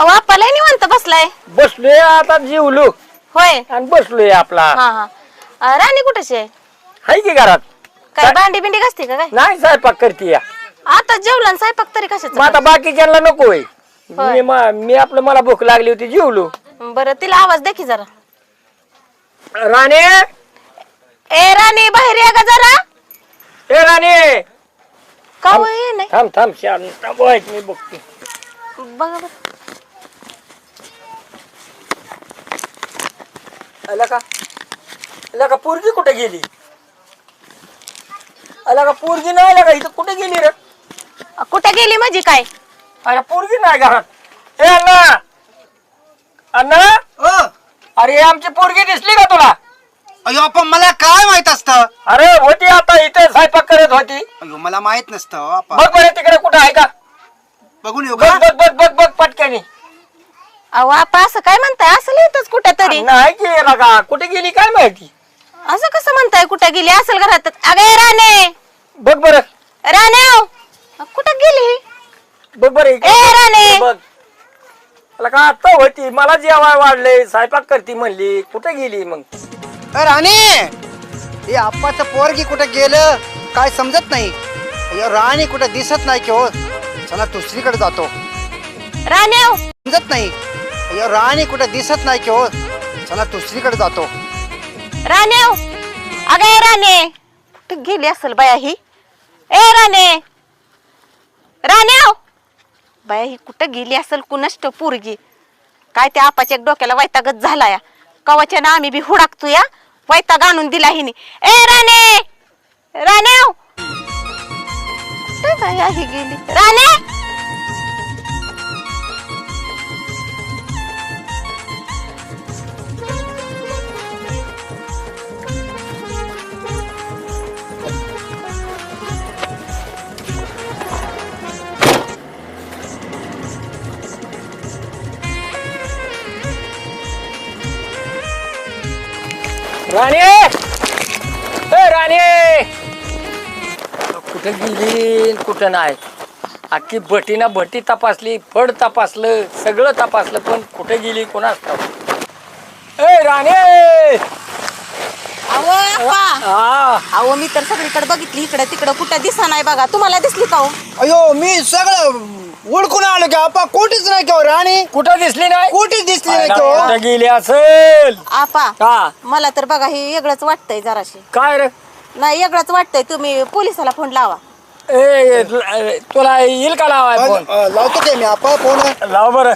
अहो आपला निवांत बसलाय. बसलोय आता जेवलो होय. आणि बसलोय आपला. हा हा. राणी कुठेशी आहे? हाय की घरात. काय भांडी बिंडी घासते का काय? नाही स्वयंपाक करते या. आता जेवला स्वयंपाक तरी मग कशाचा? आता बाकीच्यांना नकोय. होय. मी आपलं मला भूक लागली होती जेवलो. बरं तिला आवाज दे की जरा. राणे ए राणी बाहेर या ग जरा. ए राणे का हो ये नाही? थांब थांब शांत बस मी बघते. बघा बरं. आला का पोरगी कुठे गेली? आला का पोरगी नाही आला का इथं कुठे गेली रे? कुठे गेली म्हणजे काय? अरे पोरगी नाही घरात. ए अण्णा अण्णा अरे आमची पोरगी दिसली का तुला? अयो आपण मला काय माहित असतं? अरे होती आता इथे स्वयंपाक करत होती. अयो मला माहित नसतं आपण. बघ बरं तिकडे कुठं आहे का? बघून येऊ बघ का? बघ बघ बघ बघ पटकनी. अहो आपा असं काय म्हणताय? असं लिहितच कुठे तरी. नाही गेला का? कुठे गेली काय माहिती? असं कसं म्हणताय कुठे गेली असेल घरात? अगे राणे बघ बरं. राणे कुठे गेली? बघ बरं ए राणे. बघ. आला का आता होती मला जेवाय वाढले स्वयंपाक करती म्हणली कुठे गेली मग? राणी हे आप्पाचं पोरगी कुठे गेलं काय समजत नाही. अयो राणी कुठे दिसत नाही की हो. चला दुसरीकडे जातो. राणे समजत नाही. अयो राणी कुठे दिसत नाही की हो. चला दुसरीकडे जातो. राणे अगे राणे कुठे गेली असेल बाया ही? ए राणे राणे बाया ही कुठे गेली असेल? कुणष्ट पोरगी काय त्या आपाच्या डोक्याला वैतागच झाला या. कवाच्या ना आम्ही बी हुडाकतो या. वैताग आणून दिला हिने. ए राणे राणे कुठे बाया ही गेली? राणे राणे ए राणे कुठे गेली कुठं नाही. अख्खी भटी ना भटी तपासली फड तपासलं सगळं तपासलं पण कुठे गेली कोणाच ठाऊक. ए राणे अहो आप्पा. हा अहो मी तर सगळीकडे बघितली इकडे तिकडे कुठं दिसा नाही बघा. तुम्हाला दिसली का हो? अयो मी सगळं उडकून आलो की आप्पा कोठीच नाही की हो राणी. कुठं दिसली नाही? कोठीच दिसली नाही की हो. कुठे गेली असेल? आपा हा मला तर बघा हे वेगळंच वाटतंय जराशी. काय रे? नाही वेगळंच वाटतंय. तुम्ही पोलिसाला फोन लावा. ए तुला येईल का लावाय फोन? लावतो ते मी आप्पा फोन. लाव बरं.